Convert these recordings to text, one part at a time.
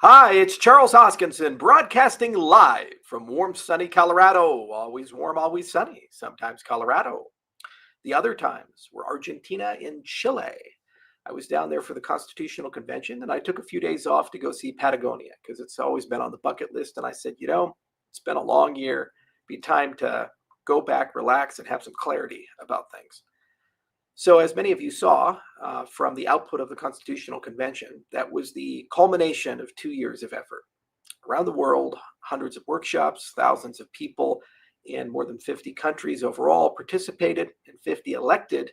Hi, it's Charles Hoskinson broadcasting live from warm, sunny Colorado. Always warm, always sunny. Sometimes Colorado. The other times were Argentina and Chile. I was down there for the Constitutional Convention and I took a few days off to go see Patagonia because it's always been on the bucket list. And I said, it's been a long year. Be time to go back, relax, and have some clarity about things. So, as many of you saw from the output of the Constitutional Convention, that was the culmination of 2 years of effort. Around the world, hundreds of workshops, thousands of people in more than 50 countries overall participated, and 50 elected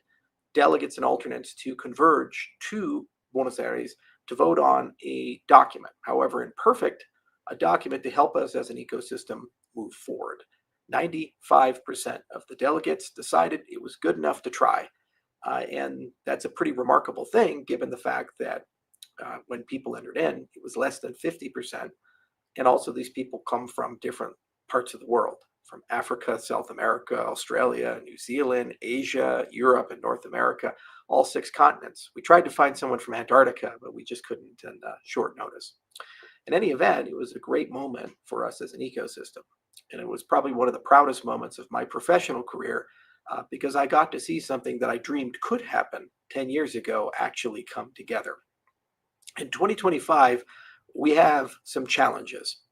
delegates and alternates to converge to Buenos Aires to vote on a document, however imperfect, a document to help us as an ecosystem move forward. 95% of the delegates decided it was good enough to try. And that's a pretty remarkable thing, given the fact that when people entered in, it was less than 50%. And also, these people come from different parts of the world, from Africa, South America, Australia, New Zealand, Asia, Europe, and North America, all 6 continents. We tried to find someone from Antarctica, but we just couldn't in short notice. In any event, it was a great moment for us as an ecosystem. And it was probably one of the proudest moments of my professional career because I got to see something that I dreamed could happen 10 years ago actually come together. In 2025, we have some challenges.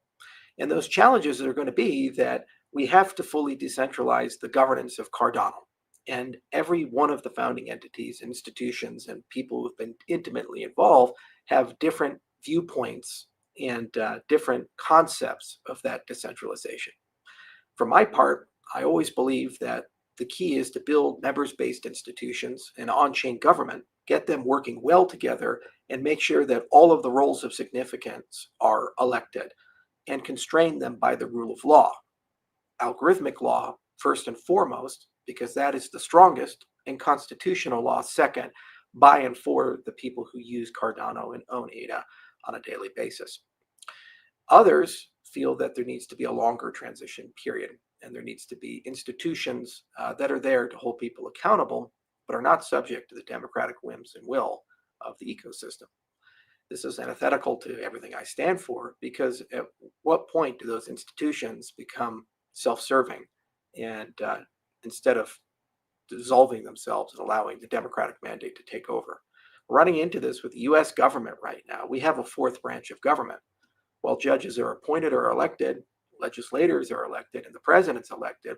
And those challenges are going to be that we have to fully decentralize the governance of Cardano. And every one of the founding entities, institutions, and people who've been intimately involved have different viewpoints and different concepts of that decentralization. For my part, I always believe that the key is to build members-based institutions and on-chain government, get them working well together, and make sure that all of the roles of significance are elected, and constrain them by the rule of law. Algorithmic law, first and foremost, because that is the strongest, and constitutional law, second, by and for the people who use Cardano and own ADA on a daily basis. Others feel that there needs to be a longer transition period, and there needs to be institutions that are there to hold people accountable, but are not subject to the democratic whims and will of the ecosystem. This is antithetical to everything I stand for, because at what point do those institutions become self-serving and instead of dissolving themselves and allowing the democratic mandate to take over? We're running into this with the US government right now. We have a 4th branch of government. While judges are appointed or elected, legislators are elected, and the president's elected,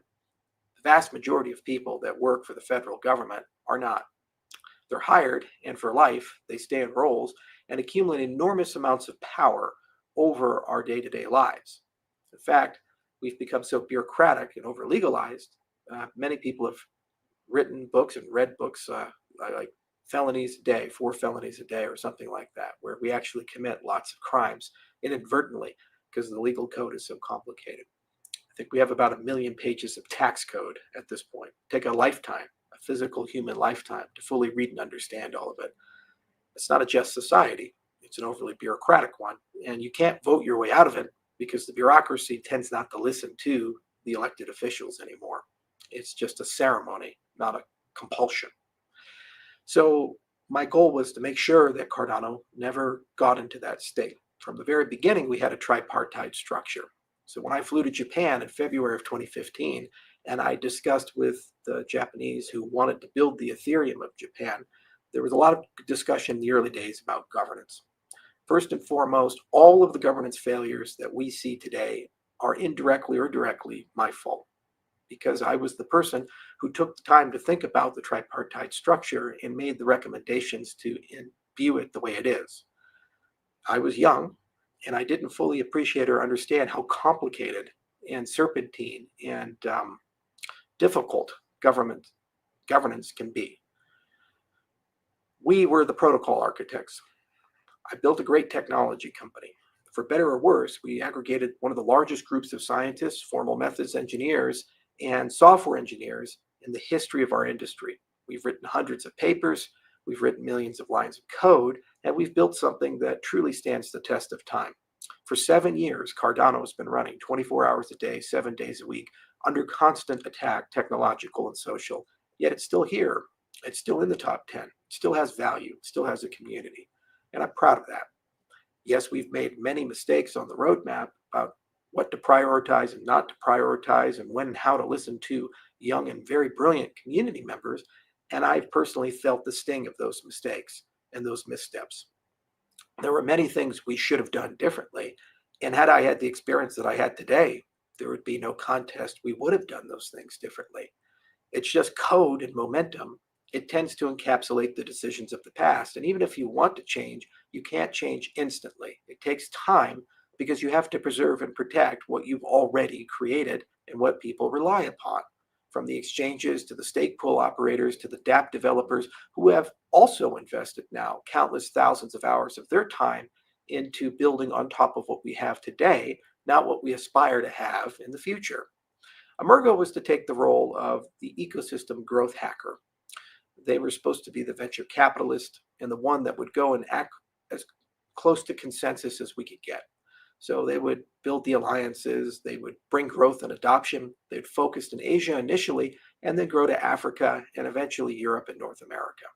the vast majority of people that work for the federal government are not. They're hired, and for life, they stay in roles and accumulate enormous amounts of power over our day-to-day lives. In fact, we've become so bureaucratic and over-legalized. Many people have written books and read books like felonies a day, 4 felonies a day, or something like that, where we actually commit lots of crimes inadvertently because the legal code is so complicated. I think we have about 1 million pages of tax code at this point. Take a lifetime, a physical human lifetime, to fully read and understand all of it. It's not a just society. It's an overly bureaucratic one, and you can't vote your way out of it because the bureaucracy tends not to listen to the elected officials anymore. It's just a ceremony, not a compulsion. So my goal was to make sure that Cardano never got into that state. From the very beginning, we had a tripartite structure. So when I flew to Japan in February of 2015, and I discussed with the Japanese who wanted to build the Ethereum of Japan, there was a lot of discussion in the early days about governance. First and foremost, all of the governance failures that we see today are indirectly or directly my fault, because I was the person who took the time to think about the tripartite structure and made the recommendations to imbue it the way it is. I was young, and I didn't fully appreciate or understand how complicated and serpentine and difficult governance can be. We were the protocol architects. I built a great technology company. For better or worse, we aggregated one of the largest groups of scientists, formal methods engineers, and software engineers in the history of our industry. We've written hundreds of papers, we've written millions of lines of code, and we've built something that truly stands the test of time. For 7 years, Cardano has been running 24 hours a day, 7 days a week, under constant attack, technological and social, yet it's still here. It's still in the top 10. It still has value. It still has a community. And I'm proud of that. Yes, we've made many mistakes on the roadmap about what to prioritize and not to prioritize, and when and how to listen to young and very brilliant community members. And I've personally felt the sting of those mistakes and those missteps. There were many things we should have done differently. And had I had the experience that I had today, there would be no contest. We would have done those things differently. It's just code and momentum. It tends to encapsulate the decisions of the past. And even if you want to change, you can't change instantly. It takes time because you have to preserve and protect what you've already created and what people rely upon. From the exchanges to the stake pool operators to the DApp developers who have also invested now countless thousands of hours of their time into building on top of what we have today, not what we aspire to have in the future. Emergo was to take the role of the ecosystem growth hacker. They were supposed to be the venture capitalist and the one that would go and act as close to consensus as we could get. So they would build the alliances, they would bring growth and adoption, they'd focused in Asia initially, and then grow to Africa and eventually Europe and North America.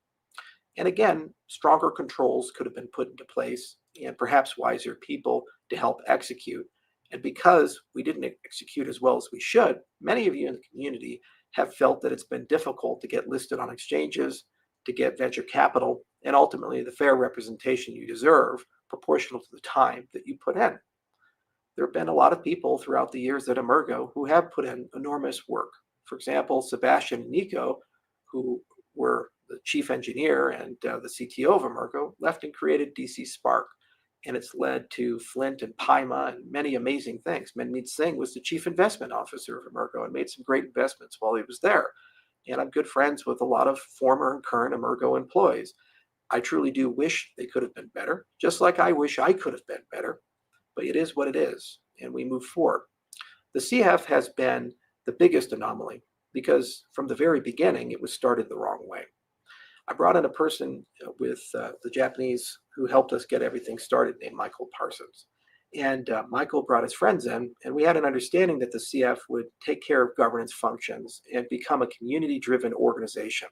And again, stronger controls could have been put into place and perhaps wiser people to help execute. And because we didn't execute as well as we should, many of you in the community have felt that it's been difficult to get listed on exchanges, to get venture capital, and ultimately the fair representation you deserve proportional to the time that you put in. There have been a lot of people throughout the years at Emergo who have put in enormous work. For example, Sebastian and Nico, who were the chief engineer and the CTO of Emergo, left and created DC Spark. And it's led to Flint and Paima and many amazing things. Manmeet Singh was the chief investment officer of Emergo and made some great investments while he was there. And I'm good friends with a lot of former and current Emergo employees. I truly do wish they could have been better, just like I wish I could have been better. But it is what it is, and we move forward. The CF has been the biggest anomaly because from the very beginning, it was started the wrong way. I brought in a person with the Japanese who helped us get everything started named Michael Parsons. And Michael brought his friends in, and we had an understanding that the CF would take care of governance functions and become a community-driven organization.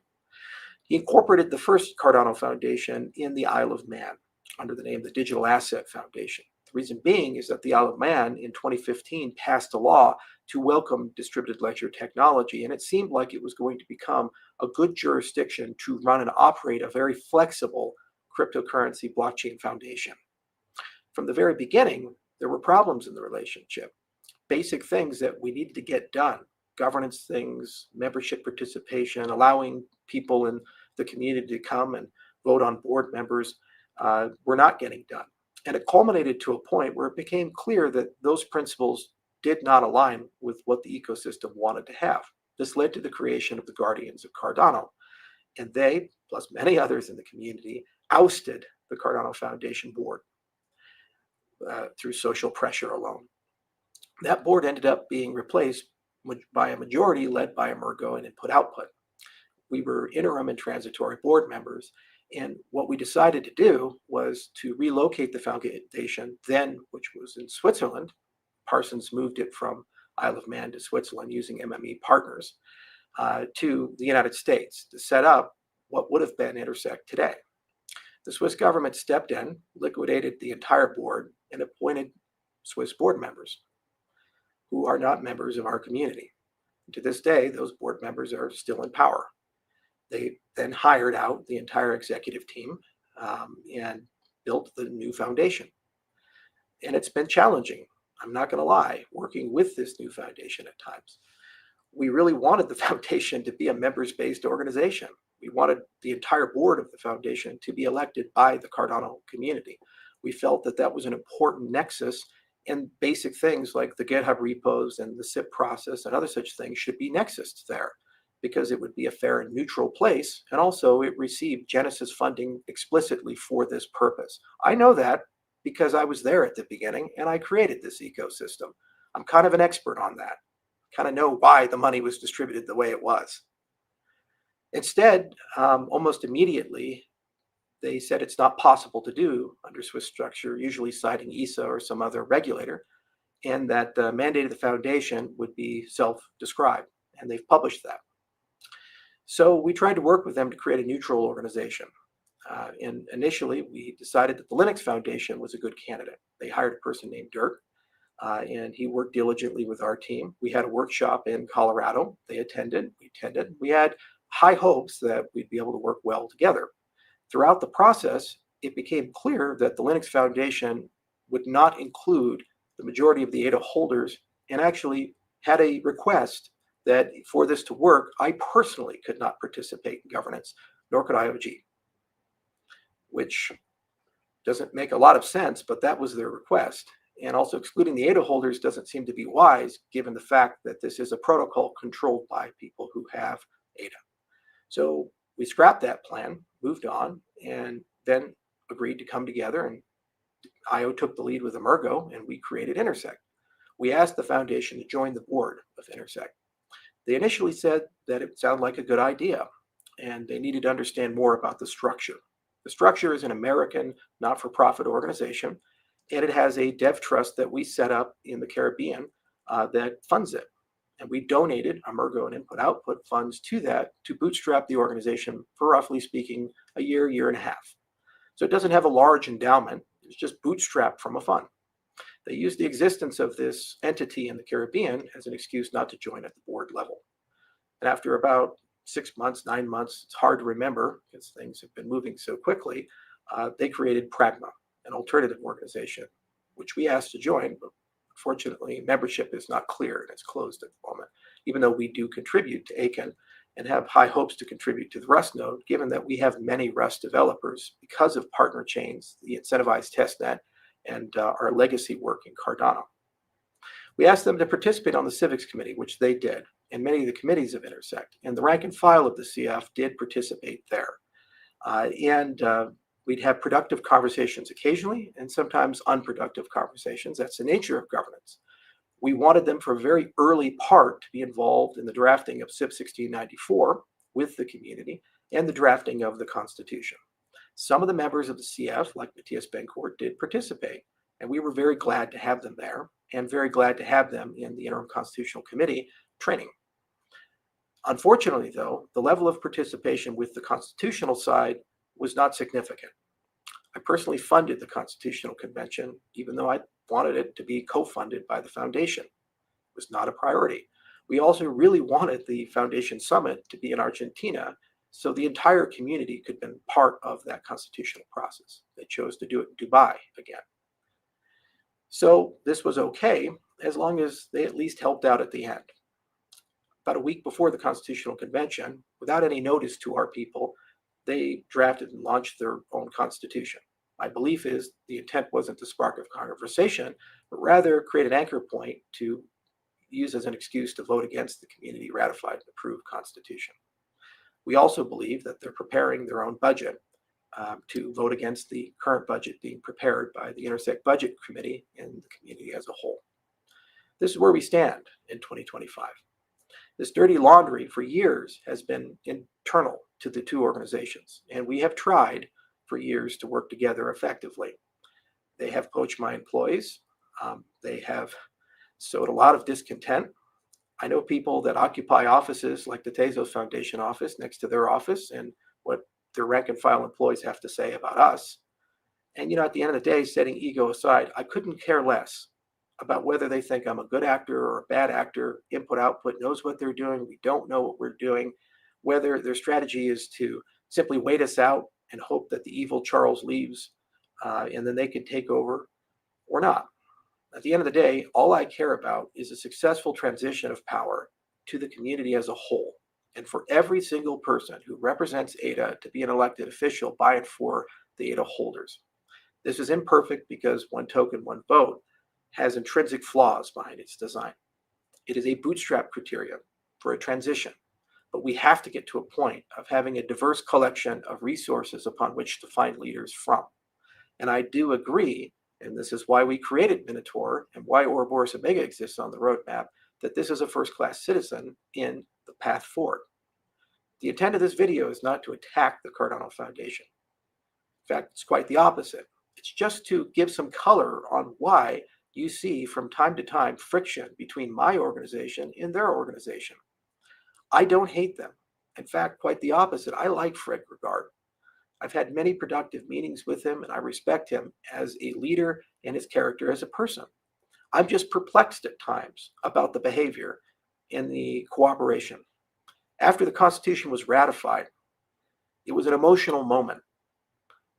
He incorporated the first Cardano Foundation in the Isle of Man under the name the Digital Asset Foundation. The reason being is that the Isle of Man in 2015 passed a law to welcome distributed ledger technology, and it seemed like it was going to become a good jurisdiction to run and operate a very flexible cryptocurrency blockchain foundation. From the very beginning, there were problems in the relationship. Basic things that we needed to get done, governance things, membership participation, allowing people in the community to come and vote on board members, were not getting done. And it culminated to a point where it became clear that those principles did not align with what the ecosystem wanted to have. This led to the creation of the Guardians of Cardano. And they, plus many others in the community, ousted the Cardano Foundation board through social pressure alone. That board ended up being replaced by a majority led by Emergo and input-output. We were interim and transitory board members, and what we decided to do was to relocate the foundation, then, which was in Switzerland. Parsons moved it from Isle of Man to Switzerland using MME partners, to the United States to set up what would have been Intersect today. The Swiss government stepped in, liquidated the entire board, and appointed Swiss board members who are not members of our community. To this day, those board members are still in power. They then hired out the entire executive team and built the new foundation. And it's been challenging, I'm not going to lie, working with this new foundation at times. We really wanted the foundation to be a members-based organization. We wanted the entire board of the foundation to be elected by the Cardano community. We felt that that was an important nexus, and basic things like the GitHub repos and the SIP process and other such things should be nexused there because it would be a fair and neutral place. And also it received Genesis funding explicitly for this purpose. I know that because I was there at the beginning and I created this ecosystem. I'm kind of an expert on that. Kind of know why the money was distributed the way it was. Instead, almost immediately, they said it's not possible to do under Swiss structure, usually citing ESA or some other regulator, and that the mandate of the foundation would be self-described, and they've published that. So we tried to work with them to create a neutral organization. And initially, we decided that the Linux Foundation was a good candidate. They hired a person named Dirk, and he worked diligently with our team. We had a workshop in Colorado. They attended. We attended. We had high hopes that we'd be able to work well together. Throughout the process, it became clear that the Linux Foundation would not include the majority of the Ada holders, and actually had a request that for this to work, I personally could not participate in governance, nor could IOG, which doesn't make a lot of sense, but that was their request. And also excluding the Ada holders doesn't seem to be wise, given the fact that this is a protocol controlled by people who have Ada. So we scrapped that plan, moved on, and then agreed to come together, and IO took the lead with Emergo, and we created Intersect. We asked the foundation to join the board of Intersect. They initially said that it sounded like a good idea, and they needed to understand more about the structure. The structure is an American not-for-profit organization, and it has a dev trust that we set up in the Caribbean that funds it. And we donated Emergo and input-output funds to that to bootstrap the organization for, roughly speaking, a year, year and a half. So it doesn't have a large endowment. It's just bootstrapped from a fund. They used the existence of this entity in the Caribbean as an excuse not to join at the board level. And after about 6 months, 9 months, it's hard to remember because things have been moving so quickly, they created Pragma, an alternative organization, which we asked to join, but unfortunately, membership is not clear and it's closed at the moment, even though we do contribute to Aiken and have high hopes to contribute to the Rust node, given that we have many Rust developers because of partner chains, the incentivized testnet, and our legacy work in Cardano. We asked them to participate on the civics committee, which they did, and many of the committees of Intersect, and the rank and file of the CF did participate there. We'd have productive conversations occasionally, and sometimes unproductive conversations. That's the nature of governance. We wanted them for a very early part to be involved in the drafting of SIP 1694 with the community and the drafting of the Constitution. Some of the members of the CF, like Matthias Bencourt, did participate, and we were very glad to have them there and very glad to have them in the Interim Constitutional Committee training. Unfortunately, though, the level of participation with the constitutional side was not significant. I personally funded the Constitutional Convention, even though I wanted it to be co-funded by the foundation. It was not a priority. We also really wanted the Foundation Summit to be in Argentina, so the entire community could have been part of that constitutional process. They chose to do it in Dubai again. So this was okay, as long as they at least helped out at the end. About a week before the Constitutional Convention, without any notice to our people, they drafted and launched their own constitution. My belief is the intent wasn't to spark a conversation, but rather create an anchor point to use as an excuse to vote against the community ratified and approved constitution. We also believe that they're preparing their own budget to vote against the current budget being prepared by the Intersect Budget Committee and the community as a whole. This is where we stand in 2025. This dirty laundry for years has been internal to the two organizations, and we have tried for years to work together effectively. They have poached my employees. They have sowed a lot of discontent. I know people that occupy offices like the Tezos Foundation office next to their office and what their rank and file employees have to say about us. And, at the end of the day, setting ego aside, I couldn't care less about whether they think I'm a good actor or a bad actor. Input output knows what they're doing. We don't know what we're doing. Whether their strategy is to simply wait us out and hope that the evil Charles leaves and then they can take over or not. At the end of the day, all I care about is a successful transition of power to the community as a whole, and for every single person who represents Ada to be an elected official by and for the Ada holders. This is imperfect because one token, one vote has intrinsic flaws behind its design. It is a bootstrap criterion for a transition, but we have to get to a point of having a diverse collection of resources upon which to find leaders from. And I do agree, and this is why we created Minotaur and why Ouroboros Omega exists on the roadmap, that this is a first-class citizen in the path forward. The intent of this video is not to attack the Cardano Foundation. In fact, it's quite the opposite. It's just to give some color on why you see from time to time friction between my organization and their organization. I don't hate them. In fact, quite the opposite. I like Fred Regard. I've had many productive meetings with him, and I respect him as a leader and his character as a person. I'm just perplexed at times about the behavior and the cooperation. After the Constitution was ratified, it was an emotional moment.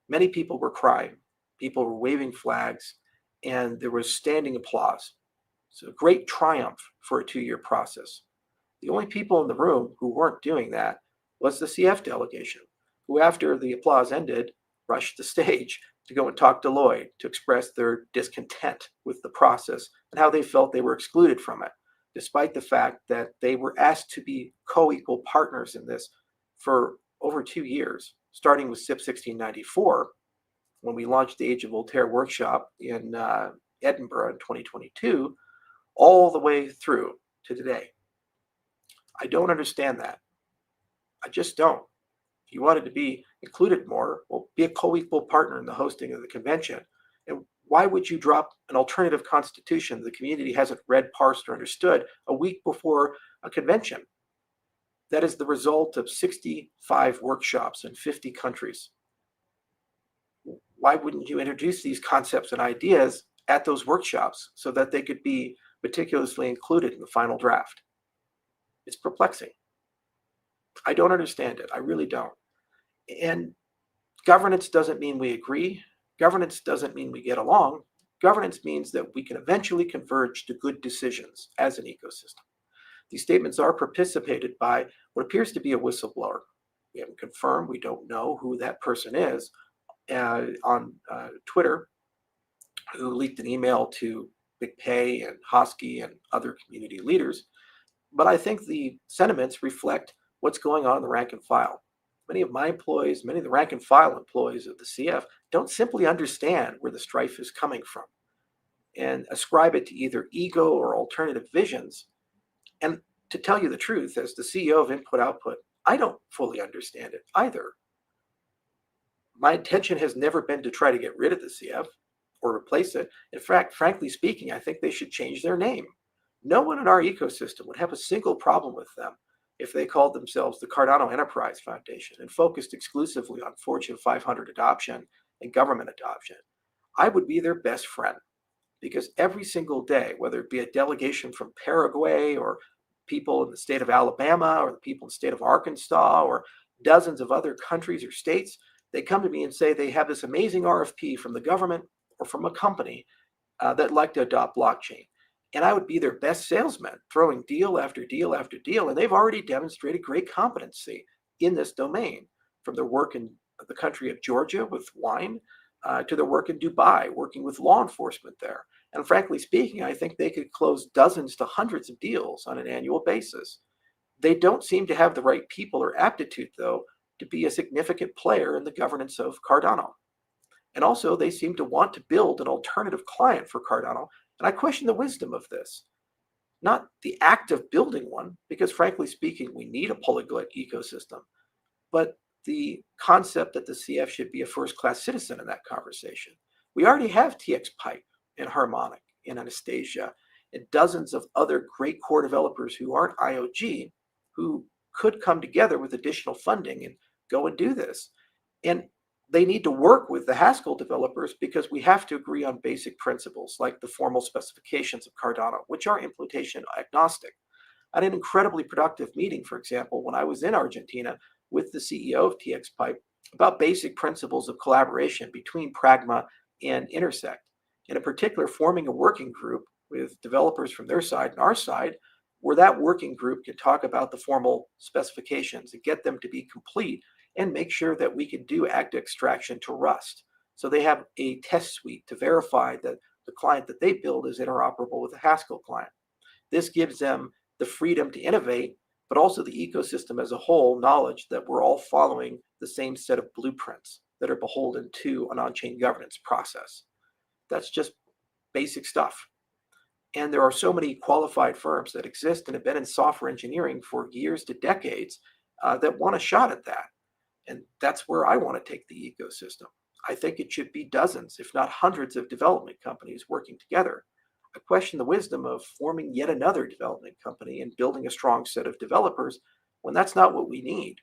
Many people were crying, people were waving flags, and there was standing applause. It's a great triumph for a 2-year process. The only people in the room who weren't doing that was the CF delegation, who, after the applause ended, rushed the stage to go and talk to Lloyd to express their discontent with the process and how they felt they were excluded from it, despite the fact that they were asked to be co-equal partners in this for over 2 years, starting with SIP 1694, when we launched the Age of Voltaire workshop in Edinburgh in 2022, all the way through to today. I don't understand that. I just don't. If you wanted to be included more, well, be a co-equal partner in the hosting of the convention. And why would you drop an alternative constitution the community hasn't read, parsed, or understood a week before a convention? That is the result of 65 workshops in 50 countries. Why wouldn't you introduce these concepts and ideas at those workshops so that they could be meticulously included in the final draft? It's perplexing. I don't understand it. I really don't. And governance doesn't mean we agree. Governance doesn't mean we get along. Governance means that we can eventually converge to good decisions as an ecosystem. These statements are participated by what appears to be a whistleblower. We haven't confirmed, we don't know who that person is, on Twitter, who leaked an email to Big Pay and Hosky and other community leaders. But I think the sentiments reflect what's going on in the rank and file. Many of my employees, many of the rank and file employees of the CF don't simply understand where the strife is coming from and ascribe it to either ego or alternative visions. And to tell you the truth, as the CEO of Input Output, I don't fully understand it either. My intention has never been to try to get rid of the CF or replace it. In fact, frankly speaking, I think they should change their name. No one in our ecosystem would have a single problem with them if they called themselves the Cardano Enterprise Foundation and focused exclusively on Fortune 500 adoption and government adoption. I would be their best friend, because every single day, whether it be a delegation from Paraguay or people in the state of Alabama or the people in the state of Arkansas or dozens of other countries or states, they come to me and say they have this amazing RFP from the government or from a company that'd like to adopt blockchain. And I would be their best salesman, throwing deal after deal after deal. And they've already demonstrated great competency in this domain, from their work in the country of Georgia with wine to their work in Dubai, working with law enforcement there. And frankly speaking, I think they could close dozens to hundreds of deals on an annual basis. They don't seem to have the right people or aptitude, though, to be a significant player in the governance of Cardano. And also, they seem to want to build an alternative client for Cardano. And I question the wisdom of this. Not the act of building one, because frankly speaking, we need a polyglot ecosystem, but the concept that the CF should be a first-class citizen in that conversation. We already have TX Pipe and Harmonic and Anastasia and dozens of other great core developers who aren't IOG who could come together with additional funding and go and do this. And they need to work with the Haskell developers because we have to agree on basic principles like the formal specifications of Cardano, which are implementation agnostic. I had an incredibly productive meeting, for example, when I was in Argentina with the CEO of TX Pipe about basic principles of collaboration between Pragma and Intersect. And in particular, forming a working group with developers from their side and our side, where that working group can talk about the formal specifications and get them to be complete and make sure that we can do ACT extraction to Rust. So they have a test suite to verify that the client that they build is interoperable with the Haskell client. This gives them the freedom to innovate, but also the ecosystem as a whole knowledge that we're all following the same set of blueprints that are beholden to an on-chain governance process. That's just basic stuff. And there are so many qualified firms that exist and have been in software engineering for years to decades that want a shot at that. And that's where I want to take the ecosystem. I think it should be dozens, if not hundreds, of development companies working together. I question the wisdom of forming yet another development company and building a strong set of developers when that's not what we need.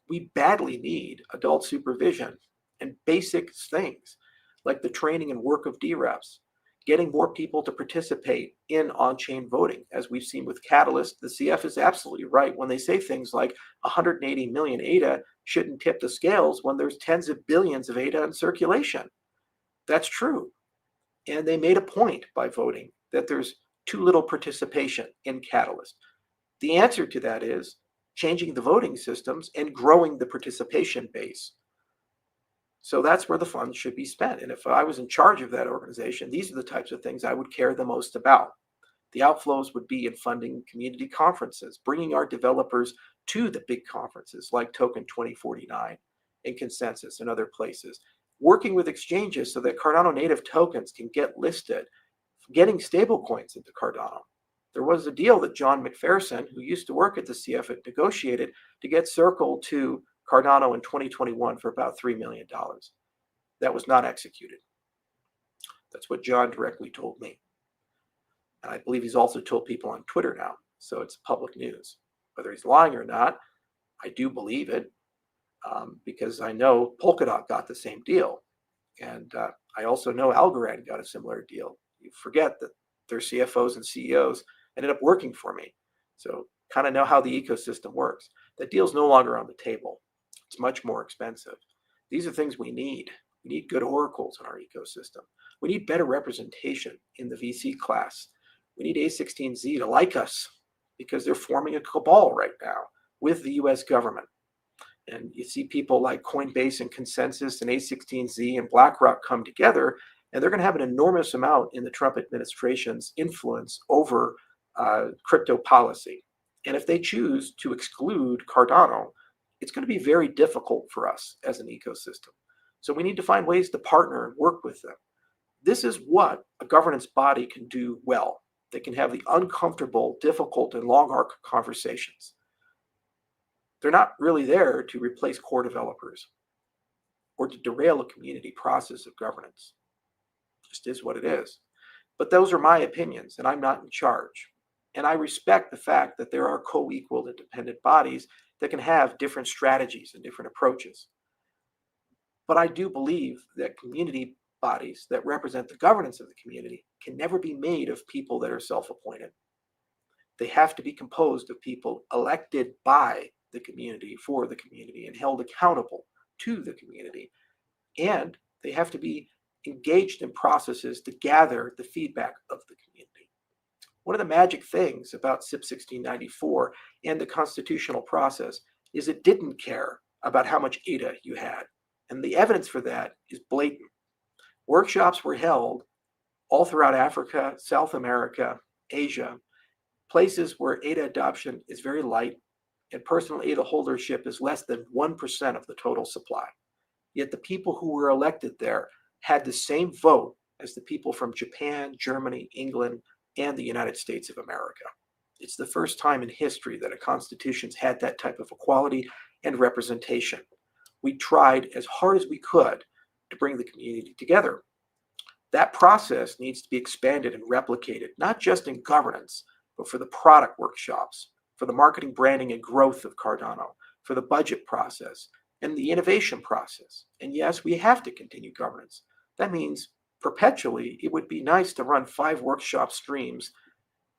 We badly need adult supervision and basic things like the training and work of DREFs, getting more people to participate in on-chain voting. As we've seen with Catalyst, the CF is absolutely right when they say things like 180 million ADA shouldn't tip the scales when there's tens of billions of ADA in circulation. That's true. And they made a point by voting that there's too little participation in Catalyst. The answer to that is changing the voting systems and growing the participation base. So that's where the funds should be spent. And if I was in charge of that organization, these are the types of things I would care the most about. The outflows would be in funding community conferences, bringing our developers to the big conferences like Token 2049 and Consensus and other places, working with exchanges so that Cardano native tokens can get listed, getting stablecoins into Cardano. There was a deal that John McPherson, who used to work at the CF, had negotiated to get Circle to Cardano in 2021 for about $3 million. That was not executed. That's what John directly told me. And I believe he's also told people on Twitter now, so it's public news. Whether he's lying or not, I do believe it because I know Polkadot got the same deal. And I also know Algorand got a similar deal. You forget that their CFOs and CEOs ended up working for me. So kind of know how the ecosystem works. That deal's no longer on the table. It's much more expensive. These are things we need. We need good oracles in our ecosystem. We need better representation in the VC class. We need A16Z to like us because they're forming a cabal right now with the US government. And you see people like Coinbase and Consensus and A16Z and BlackRock come together, and they're going to have an enormous amount in the Trump administration's influence over crypto policy. And if they choose to exclude Cardano, it's going to be very difficult for us as an ecosystem. So we need to find ways to partner and work with them. This is what a governance body can do well. They can have the uncomfortable, difficult, and long arc conversations. They're not really there to replace core developers or to derail a community process of governance. It just is what it is. But those are my opinions, and I'm not in charge. And I respect the fact that there are co-equal independent bodies that can have different strategies and different approaches. But I do believe that community bodies that represent the governance of the community can never be made of people that are self-appointed. They have to be composed of people elected by the community for the community and held accountable to the community. And they have to be engaged in processes to gather the feedback of the community. One of the magic things about SIP 1694 and the constitutional process is it didn't care about how much ADA you had. And the evidence for that is blatant. Workshops were held all throughout Africa, South America, Asia, places where ADA adoption is very light and personal ADA holdership is less than 1% of the total supply. Yet the people who were elected there had the same vote as the people from Japan, Germany, England, and the United States of America. It's the first time in history that a constitution's had that type of equality and representation. We tried as hard as we could to bring the community together. That process needs to be expanded and replicated, not just in governance, but for the product workshops, for the marketing, branding, and growth of Cardano, for the budget process, and the innovation process. And yes, we have to continue governance. That means perpetually, it would be nice to run 5 workshop streams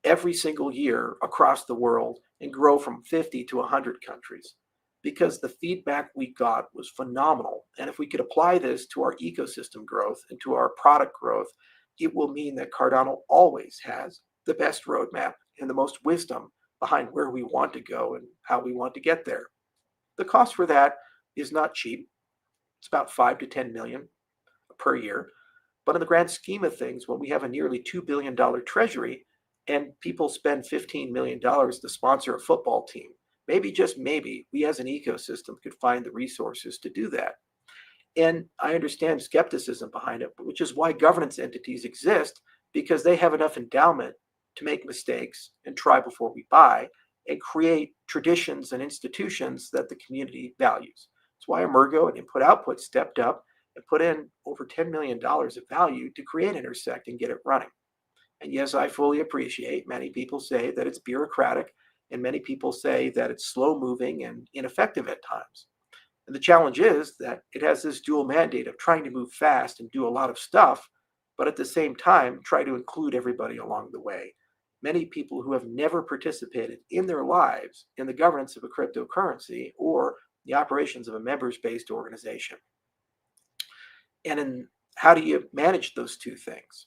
every single year across the world and grow from 50 to 100 countries, because the feedback we got was phenomenal. And if we could apply this to our ecosystem growth and to our product growth, it will mean that Cardano always has the best roadmap and the most wisdom behind where we want to go and how we want to get there. The cost for that is not cheap. It's about 5 to 10 million per year. But in the grand scheme of things, when we have a nearly $2 billion treasury and people spend $15 million to sponsor a football team, maybe, just maybe, we as an ecosystem could find the resources to do that. And I understand skepticism behind it, which is why governance entities exist, because they have enough endowment to make mistakes and try before we buy and create traditions and institutions that the community values. That's why Emergo and Input Output stepped up and put in over $10 million of value to create Intersect and get it running. And yes, I fully appreciate many people say that it's bureaucratic, and many people say that it's slow moving and ineffective at times. And the challenge is that it has this dual mandate of trying to move fast and do a lot of stuff, but at the same time, try to include everybody along the way. Many people who have never participated in their lives in the governance of a cryptocurrency or the operations of a members-based organization. And how do you manage those two things?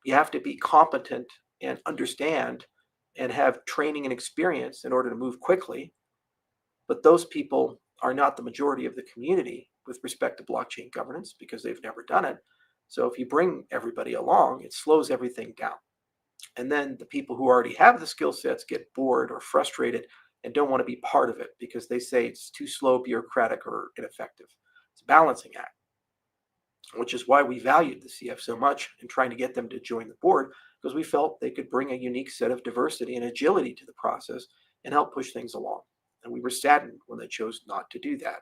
You have to be competent and understand and have training and experience in order to move quickly. But those people are not the majority of the community with respect to blockchain governance because they've never done it. So if you bring everybody along, it slows everything down. And then the people who already have the skill sets get bored or frustrated and don't want to be part of it because they say it's too slow, bureaucratic, or ineffective. It's a balancing act, which is why we valued the CF so much in trying to get them to join the board, because we felt they could bring a unique set of diversity and agility to the process and help push things along. And we were saddened when they chose not to do that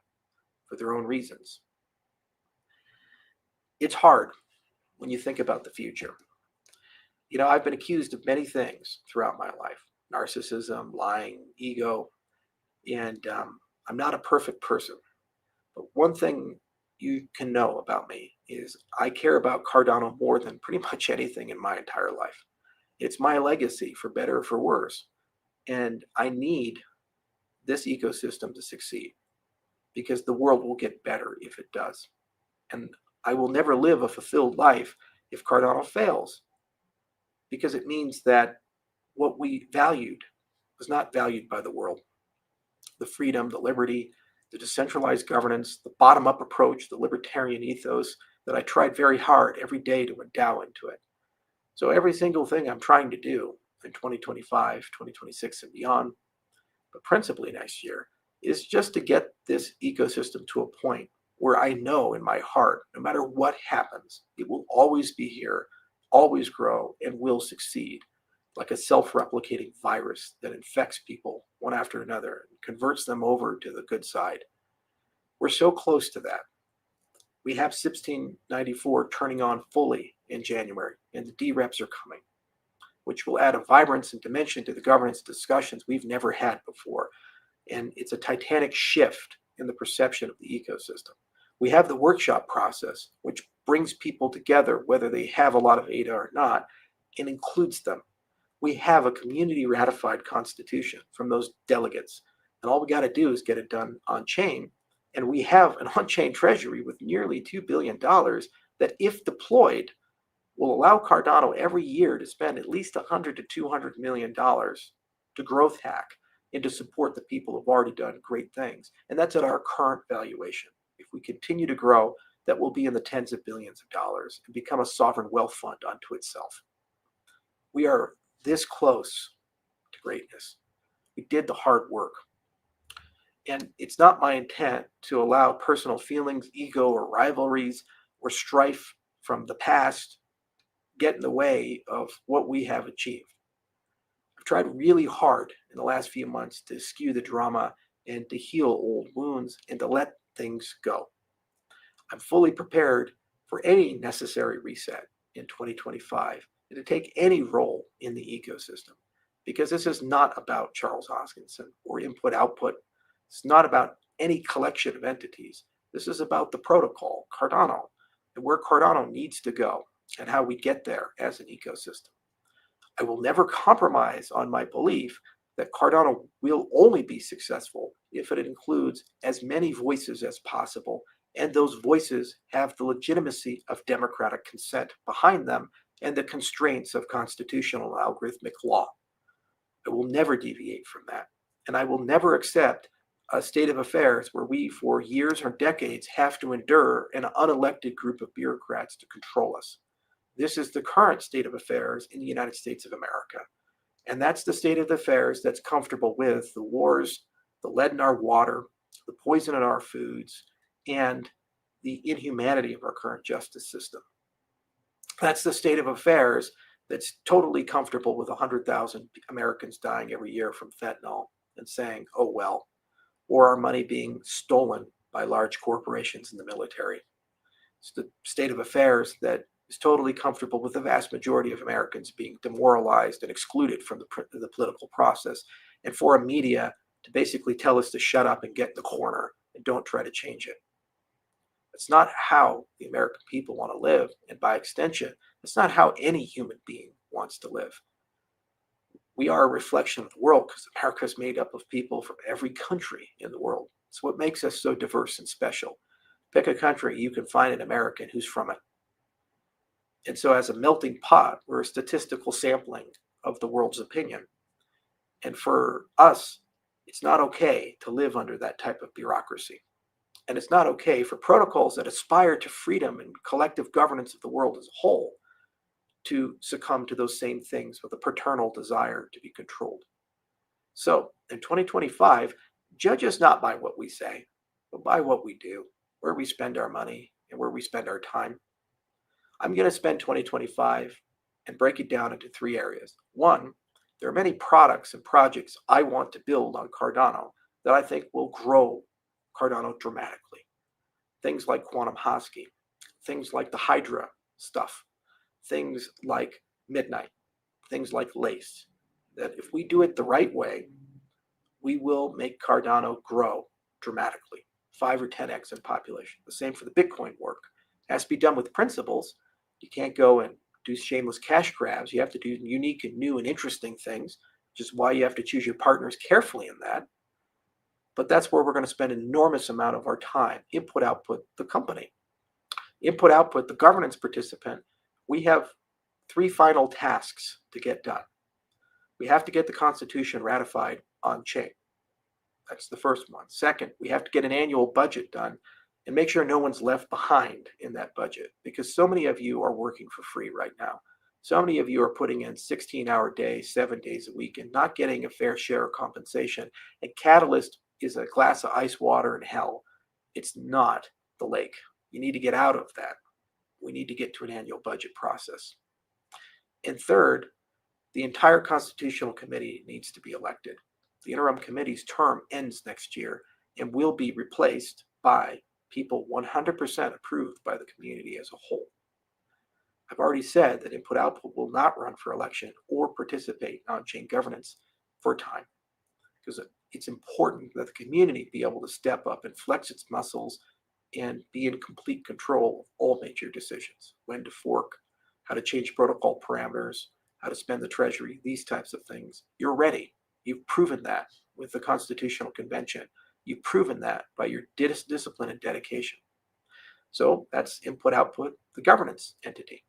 for their own reasons. It's hard when you think about the future. You know, I've been accused of many things throughout my life: narcissism, lying, ego, and I'm not a perfect person. But one thing you can know about me is I care about Cardano more than pretty much anything in my entire life. It's my legacy, for better or for worse. And I need this ecosystem to succeed because the world will get better if it does. And I will never live a fulfilled life if Cardano fails, because it means that what we valued was not valued by the world. The freedom, the liberty, the decentralized governance, the bottom-up approach, the libertarian ethos that I tried very hard every day to endow into it. So every single thing I'm trying to do in 2025, 2026, and beyond, but principally next year, is just to get this ecosystem to a point where I know in my heart, no matter what happens, it will always be here, always grow, and will succeed, like a self-replicating virus that infects people one after another and converts them over to the good side. We're so close to that. We have 1694 turning on fully in January, and the DREPs are coming, which will add a vibrance and dimension to the governance discussions we've never had before. And it's a titanic shift in the perception of the ecosystem. We have the workshop process, which brings people together, whether they have a lot of ADA or not, and includes them. We have a community ratified constitution from those delegates, and all we got to do is get it done on chain. And we have an on-chain treasury with nearly $2 billion that, if deployed, will allow Cardano every year to spend at least $100 to $200 million to growth hack and to support the people who've already done great things. And that's at our current valuation. If we continue to grow, that will be in the tens of billions of dollars and become a sovereign wealth fund unto itself. We are this close to greatness. We did the hard work. And it's not my intent to allow personal feelings, ego, or rivalries or strife from the past get in the way of what we have achieved. I've tried really hard in the last few months to eschew the drama and to heal old wounds and to let things go. I'm fully prepared for any necessary reset in 2025 and to take any role in the ecosystem, because this is not about Charles Hoskinson or input-output. It's not about any collection of entities. This is about the protocol, Cardano, and where Cardano needs to go and how we get there as an ecosystem. I will never compromise on my belief that Cardano will only be successful if it includes as many voices as possible, and those voices have the legitimacy of democratic consent behind them and the constraints of constitutional and algorithmic law. I will never deviate from that, and I will never accept a state of affairs where we, for years or decades, have to endure an unelected group of bureaucrats to control us. This is the current state of affairs in the United States of America. And that's the state of affairs that's comfortable with the wars, the lead in our water, the poison in our foods, and the inhumanity of our current justice system. That's the state of affairs that's totally comfortable with 100,000 Americans dying every year from fentanyl and saying, oh, well, or our money being stolen by large corporations in the military. It's the state of affairs that is totally comfortable with the vast majority of Americans being demoralized and excluded from the political process, and for a media to basically tell us to shut up and get in the corner and don't try to change it. It's not how the American people want to live, and by extension, it's not how any human being wants to live. We are a reflection of the world because America is made up of people from every country in the world. It's what makes us so diverse and special. Pick a country, you can find an American who's from it. And so, as a melting pot, we're a statistical sampling of the world's opinion. And for us, it's not okay to live under that type of bureaucracy. And it's not okay for protocols that aspire to freedom and collective governance of the world as a whole to succumb to those same things with a paternal desire to be controlled. So in 2025, judge us not by what we say, but by what we do, where we spend our money, and where we spend our time. I'm going to spend 2025 and break it down into 3 areas. One, there are many products and projects I want to build on Cardano that I think will grow Cardano dramatically. Things like quantum Husky, things like the Hydra stuff, things like Midnight, things like Lace, that if we do it the right way, we will make Cardano grow dramatically, 5 or 10x in population. The same for the Bitcoin work. It has to be done with principles. You can't go and do shameless cash grabs. You have to do unique and new and interesting things, which is why you have to choose your partners carefully in that. But that's where we're going to spend an enormous amount of our time. Input, output, the company. Input, output, the governance participant. We have 3 final tasks to get done. We have to get the Constitution ratified on chain. That's the first one. Second, we have to get an annual budget done and make sure no one's left behind in that budget, because so many of you are working for free right now. So many of you are putting in 16-hour days, 7 days a week, and not getting a fair share of compensation. And Catalyst is a glass of ice water in hell. It's not the lake. You need to get out of that. We need to get to an annual budget process. And third, the entire Constitutional Committee needs to be elected. The interim committee's term ends next year and will be replaced by people 100% approved by the community as a whole. I've already said that Input Output will not run for election or participate in on-chain governance for a time, because it's important that the community be able to step up and flex its muscles and be in complete control of all major decisions: when to fork, how to change protocol parameters, how to spend the treasury, these types of things. You're ready. You've proven that with the Constitutional Convention. You've proven that by your discipline and dedication. So that's Input Output, the governance entity.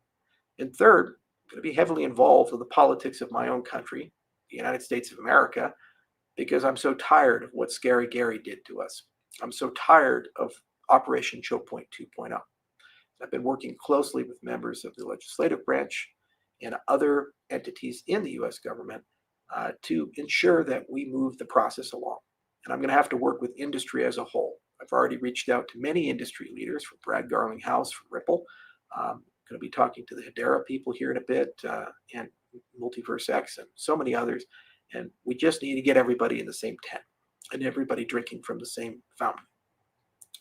And third, I'm going to be heavily involved with the politics of my own country, the United States of America, because I'm so tired of what Scary Gary did to us. I'm so tired of Operation Choke Point 2.0. I've been working closely with members of the legislative branch and other entities in the U.S. government to ensure that we move the process along. And I'm going to have to work with industry as a whole. I've already reached out to many industry leaders, from Brad Garlinghouse from Ripple. I'm going to be talking to the Hedera people here in a bit, and Multiverse X and so many others. And we just need to get everybody in the same tent and everybody drinking from the same fountain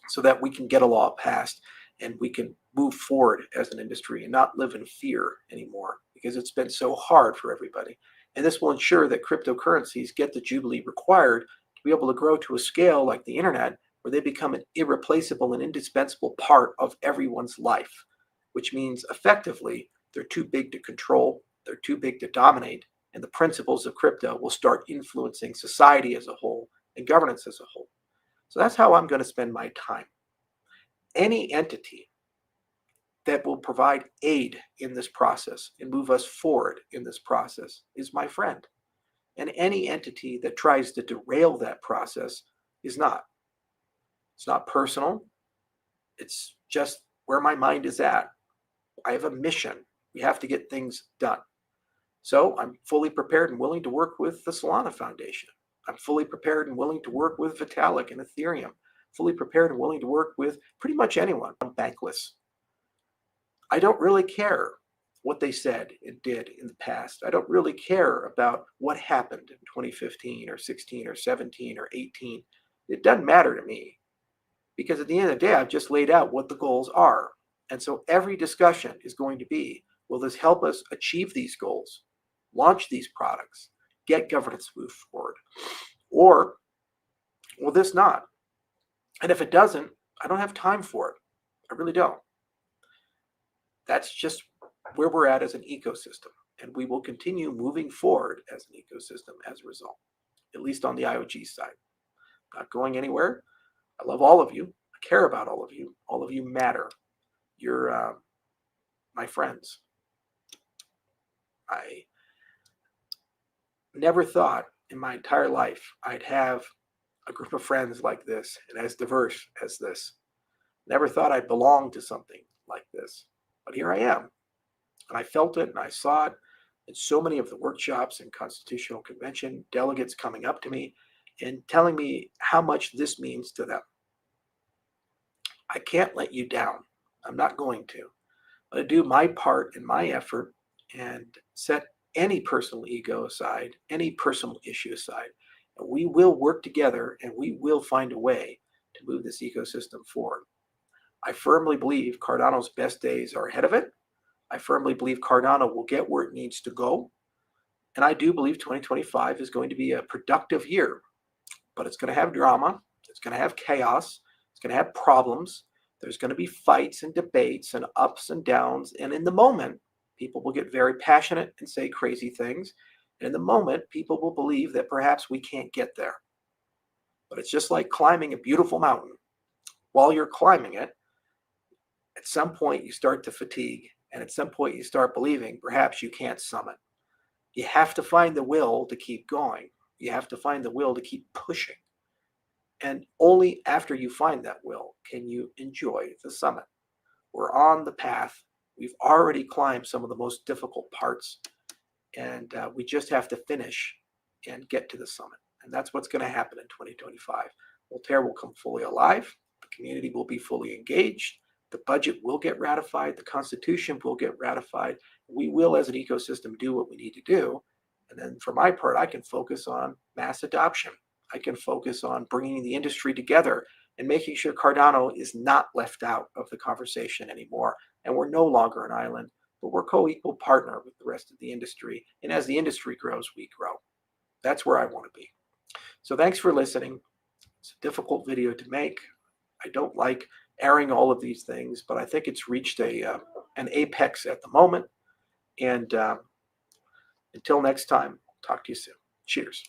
so that we can get a law passed and we can move forward as an industry and not live in fear anymore, because it's been so hard for everybody. And this will ensure that cryptocurrencies get the jubilee required to be able to grow to a scale like the internet, where they become an irreplaceable and indispensable part of everyone's life, which means effectively they're too big to control, they're too big to dominate, and the principles of crypto will start influencing society as a whole and governance as a whole. So that's how I'm going to spend my time. Any entity that will provide aid in this process and move us forward in this process is my friend. And any entity that tries to derail that process is not. It's not personal. It's just where my mind is at. I have a mission. We have to get things done. So I'm fully prepared and willing to work with the Solana Foundation. I'm fully prepared and willing to work with Vitalik and Ethereum. Fully prepared and willing to work with pretty much anyone. I'm bankless. I don't really care what they said and did in the past. I don't really care about what happened in 2015 or 16 or 17 or 18. It doesn't matter to me, because at the end of the day, I've just laid out what the goals are. And so every discussion is going to be, will this help us achieve these goals, launch these products, get governance moved forward? Or will this not? And if it doesn't, I don't have time for it. I really don't. That's just where we're at as an ecosystem. And we will continue moving forward as an ecosystem as a result, at least on the IoG side. Not going anywhere. I love all of you. I care about all of you. All of you matter. You're my friends. I never thought in my entire life I'd have a group of friends like this and as diverse as this. Never thought I'd belong to something like this. But here I am. And I felt it and I saw it in so many of the workshops and constitutional convention delegates coming up to me and telling me how much this means to them. I can't let you down. I'm not going to. I'm going to do my part and my effort and set any personal ego aside, any personal issue aside. And we will work together and we will find a way to move this ecosystem forward. I firmly believe Cardano's best days are ahead of it. I firmly believe Cardano will get where it needs to go. And I do believe 2025 is going to be a productive year, but it's going to have drama. It's going to have chaos. It's going to have problems. There's going to be fights and debates and ups and downs. And in the moment, people will get very passionate and say crazy things. And in the moment, people will believe that perhaps we can't get there. But it's just like climbing a beautiful mountain. While you're climbing it, at some point you start to fatigue. And at some point you start believing perhaps you can't summit. You have to find the will to keep going. You have to find the will to keep pushing. And only after you find that will can you enjoy the summit. We're on the path. We've already climbed some of the most difficult parts. And we just have to finish and get to the summit. And that's what's going to happen in 2025. Voltaire will come fully alive. The community will be fully engaged. The budget will get ratified. The Constitution will get ratified. We will, as an ecosystem, do what we need to do. And then for my part, I can focus on mass adoption. I can focus on bringing the industry together and making sure Cardano is not left out of the conversation anymore. And we're no longer an island, but we're co-equal partner with the rest of the industry. And as the industry grows, we grow. That's where I want to be. So thanks for listening. It's a difficult video to make. I don't like airing all of these things, but I think it's reached an apex at the moment. And until next time, talk to you soon. Cheers.